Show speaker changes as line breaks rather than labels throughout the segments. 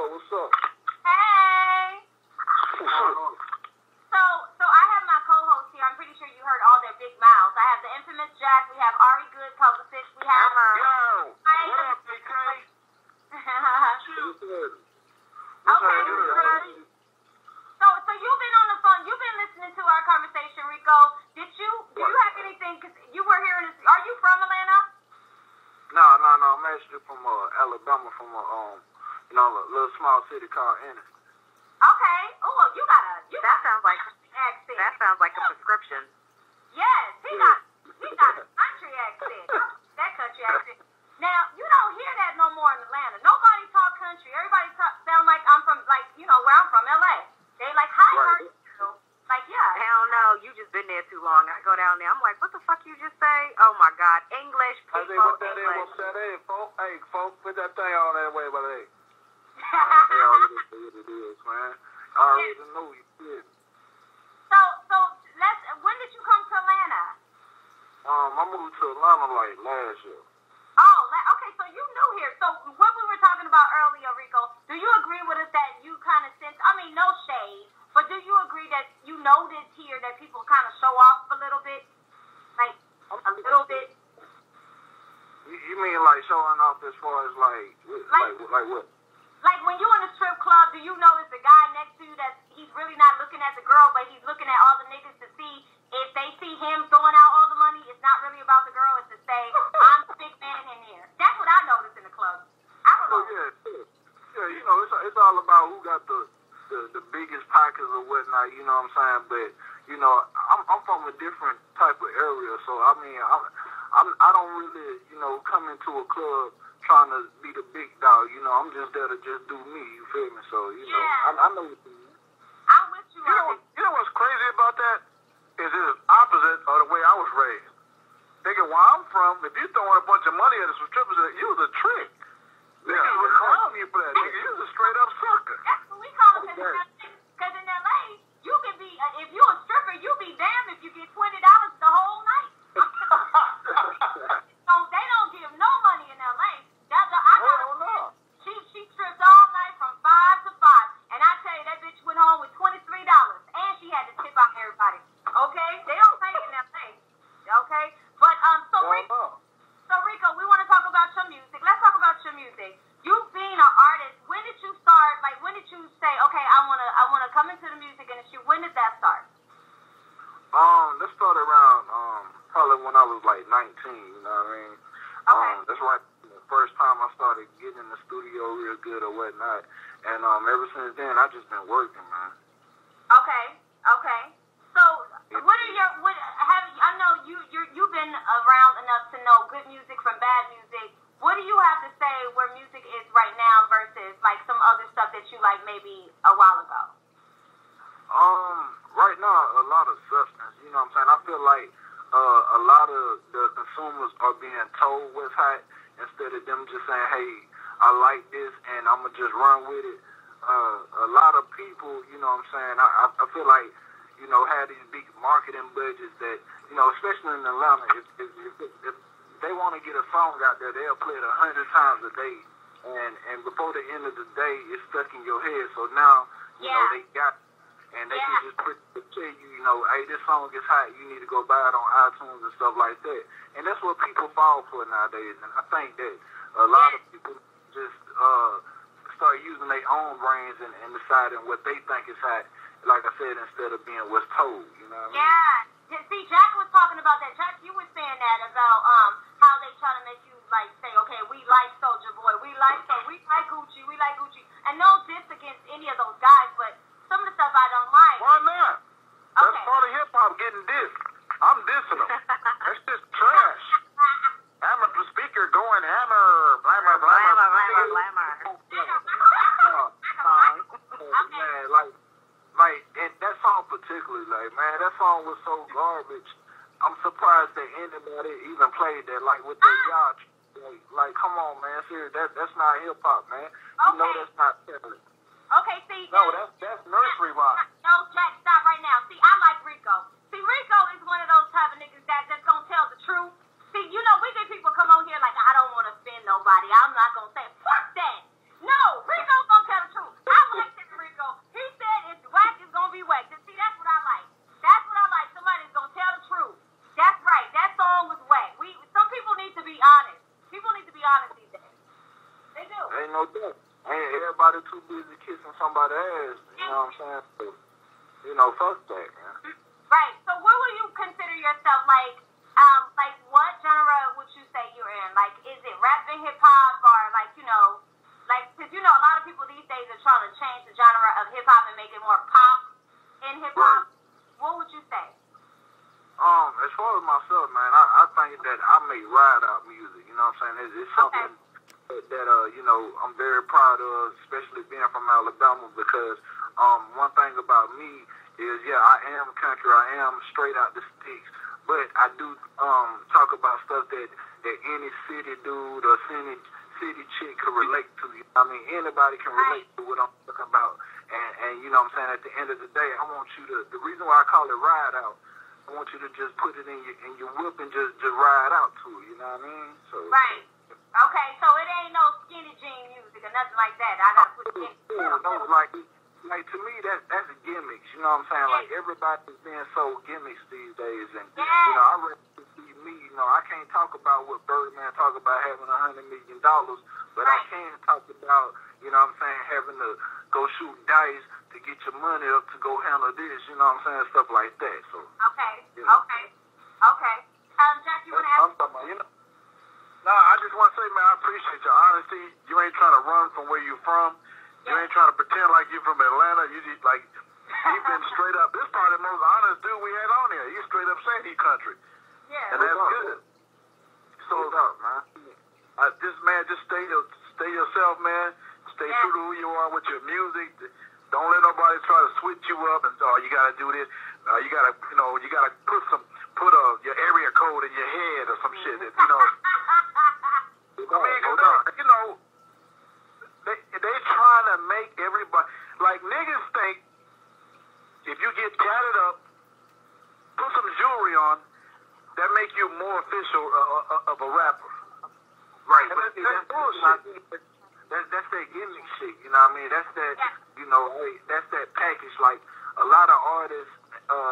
what's up?
Hey. So I have my co-host here. I'm pretty sure you heard all their big mouths. I have the infamous Jack. We have Ari Good, publicist. We have
Yo, what up, BK?
Okay. So you've been on the phone. You've been listening to our conversation, Ricko. Do you have anything? Cause you were hearing this. Are you from Atlanta?
No. I'm actually from Alabama, from a little small city called Ennis.
Okay. Oh, well,
That sounds like
accent.
That sounds like a prescription.
Yes, he got a country accent. That country accent. Now, you don't hear that no more in Atlanta. Nobody talk country. Everybody sound like I'm from, where I'm from, L.A. They like, hi, how are you? Like, yeah.
Hell no, you just been there too long. I go down there, I'm like, what the fuck you just say? Oh my God, English, people, English.
Hey, folks, put that thing on that way, but hey. They already know what it is, man. I already know you did.
So when did you come to Atlanta?
I moved to Atlanta like last year.
Oh, okay, so you new here. So what we were talking about earlier, Ricko, do you agree with us that you kind of sense, no shade, but do you agree that you notice here that people kind of show off a little bit? Like, a little bit?
You mean like showing off as far as like what?
Like when you in a strip club, do you notice the guy next to you that he's really not looking at the girl, but he's looking at all the niggas to see if they see him throwing out all the money, it's not really about the girl, it's to say, I'm the big man in here. That's what I noticed in the club. I don't know.
Yeah, it's all about who got the biggest pockets or whatnot, you know what I'm saying? But, I'm from a different type of area, so I mean, I don't really, come into a club trying to be the big dog, I'm just there to just do me, you feel me? So, I know what you mean.
I'm with you on it.
You know what's crazy about that? Is it's opposite of the way I was raised. Thinking where I'm from, if you throwing a bunch of money at some strippers, you was a trick. Niggas would clown you for that, nigga. You was a straight up sucker.
That's what we call it, because in LA, you can be, if you a stripper, you be damned if you get $20 the whole night. So they don't give no money in LA. She stripped all night from 5 to 5. And I tell you, that bitch went home with $23. And she had to tip out everybody. Okay? They don't pay in LA. Okay? But, Ricko, we want to talk about your music. Let's talk about your music. You being an artist, when did you start, when did you say, okay, I wanna come into the music industry? When did that start?
That started around, probably when I was like 19, you know what I mean?
Okay.
That's right. First time I started getting in the studio real good or whatnot, and ever since then I just been working, man.
Okay. So I know you've been around enough to know good music from bad music. What do you have to say where music is right now versus like some other stuff that you like maybe a while ago?
Right now a lot of substance. You know what I'm saying? I feel like a lot of the consumers are being told what's hot. Instead of them just saying, hey, I like this and I'm going to just run with it. A lot of people, you know what I'm saying, I feel like, have these big marketing budgets that, especially in Atlanta, if they want to get a song out there, they'll play it 100 times a day. And before the end of the day, it's stuck in your head. So now, they got it. And they can just tell you, hey, this song is hot. You need to go buy it on iTunes and stuff like that. And that's what people fall for nowadays. And I think that a lot of people just start using their own brains and deciding what they think is hot, like I said, instead of being what's told. You know what I mean?
Yeah. See, Jack was talking about that. Jack, you were saying that about how they try to make you say, okay, we like Soulja Boy, we like Gucci, and no diss against any of those guys, but some of the stuff I don't like.
Why not? That's part of hip-hop, getting dissed. I'm dissing them. That's just trash. Hammer the speaker going hammer, blammer. Man, and that song particularly, that song was so garbage. I'm surprised that anybody even played that, with their yacht. Come on, man, seriously, that's not hip-hop, man. You know that's not talent.
Okay, see.
No, that's nursery rhyme.
No, Jack, stop right now. See, I like Ricko. See, Ricko is one of those type of niggas that's gonna tell the truth. See, we get people come on here like, I don't want to offend nobody. I'm not gonna say, fuck that. No, Ricko's gonna tell the truth.
no doubt. Ain't everybody too busy kissing somebody's ass. You know what I'm saying? So, you know, fuck that, man.
Right. So what will you consider yourself like what genre would you say you're in? Like, is it rap and hip hop, or like, you know, like, because you know a lot of people these days are trying to change the genre of hip hop and make it more pop in hip hop. Right. What would you say?
As far as myself, man, I think that I make ride out music. You know what I'm saying? It's something that you know, I'm very proud of, especially being from Alabama, because one thing about me is, yeah, I am country, I am straight out the sticks, but I do talk about stuff that any city dude or city chick can relate to. You know what I mean? Anybody can relate to what I'm talking about. And you know what I'm saying? At the end of the day, I want you to, the reason why I call it ride out, I want you to just put it in your whip and just ride out to it. You know what I mean? So.
Right. Okay, so it ain't no skinny jean music or nothing like that. I gotta put it in.
Like to me, that's a gimmick. You know what I'm saying? Like everybody's being so gimmicks these days, and you know, I really see me. You know, I can't talk about what Birdman talk about having $100 million, but I can talk about, you know what I'm saying, having to go shoot dice to get your money up to go handle this. You know what I'm saying? Stuff like that. So.
Okay.
You know.
Okay. Jack, you wanna ask?
You know. No, I just want to say, man, I appreciate your honesty. You ain't trying to run from where you're from. You ain't trying to pretend like you're from Atlanta. You just, like, you've been straight up. This probably the most honest dude we had on here. He's straight up saying he country.
Yeah.
And that's good. So, man, just stay yourself, man. Stay true to who you are with your music. Don't let nobody try to switch you up and, you got to do this. You got to put your area code in your head or some shit that, you know. I mean, you know, they trying to make everybody, like, niggas think if you get tatted up, put some jewelry on, that make you more official of a rapper. Right. But that's bullshit. That's that gimmick shit, you know what I mean? That's that, you know, that's that package. Like, a lot of artists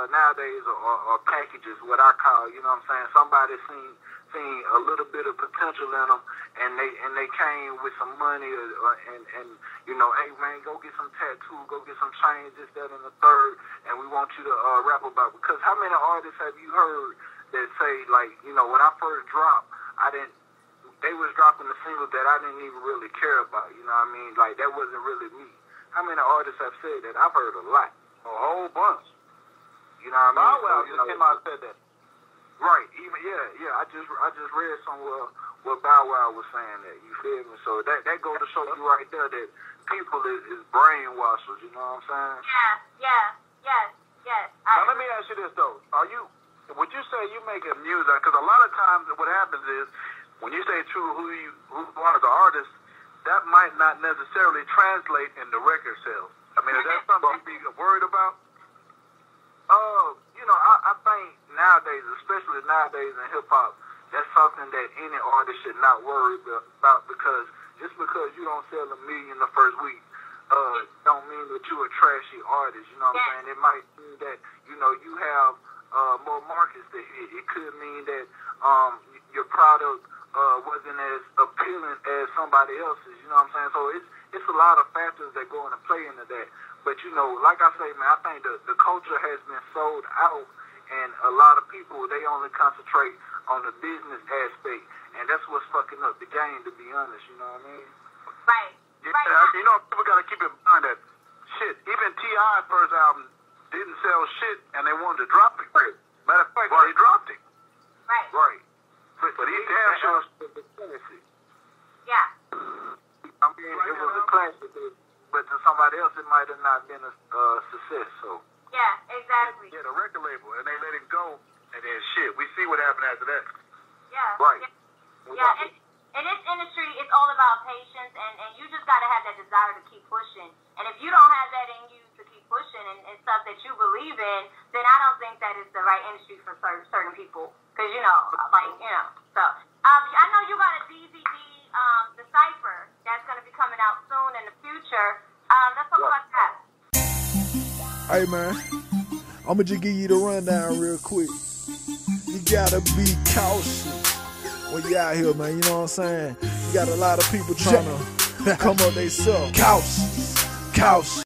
nowadays are packages, what I call, you know what I'm saying? Somebody seen a little bit of potential in them, and they came with some money, and you know, hey man, go get some tattoos, go get some chains, this, that, and the third, and we want you to rap about. Because how many artists have you heard that say, like, you know, when I first dropped, they was dropping the singles that I didn't even really care about, you know what I mean? Like, that wasn't really me. How many artists have said that? I've heard a lot, a whole bunch. You know what I mean? Bow Wow just came out and said that. Right, even I just read somewhere where Bow Wow was saying that. You feel me? So that goes to show you right there that people is brainwashers. You know what I'm saying? Yes. Now let me ask you this though: would you say you making music? Because a lot of times what happens is when you say true who you are as an artist, that might not necessarily translate into record sales. I mean, is that something you be worried about? You know, I think nowadays, especially nowadays in hip-hop, that's something that any artist should not worry about, because just because you don't sell $1 million the first week don't mean that you're a trashy artist, you know what I'm saying? It might mean that, you know, you have more markets to hit. It could mean that your product wasn't as appealing as somebody else's, you know what I'm saying? So it's a lot of factors that go into play into that. But, you know, like I say, man, I think the culture has been sold out, and a lot of people, they only concentrate on the business aspect, and that's what's fucking up the game, to be honest, you know what I mean?
Right.
You know, people got to keep in mind that, shit, even T.I.'s first album didn't sell shit, and they wanted to drop it. Matter of fact, they dropped it. Right. But he damn sure was a classic.
Yeah.
I mean, it was a classic, but to somebody else, it might have not been a success, so.
Yeah, exactly.
Yeah, the record label, and they let it go, and then shit, we see what happened after that.
Yeah.
Right.
Yeah, in this industry, it's all about patience, and you just got to have that desire to keep pushing. And if you don't have that in you to keep pushing and stuff that you believe in, then I don't think that is the right industry for certain people. Because, you know, so. I know you got a DVD, The Cypher, that's going to be coming out soon in the future. Let's talk about that.
Hey, man, I'm going to just give you the rundown real quick. You got to be cautious when you out here, man, you know what I'm saying? You got a lot of people trying to Come on, they suck. Couch.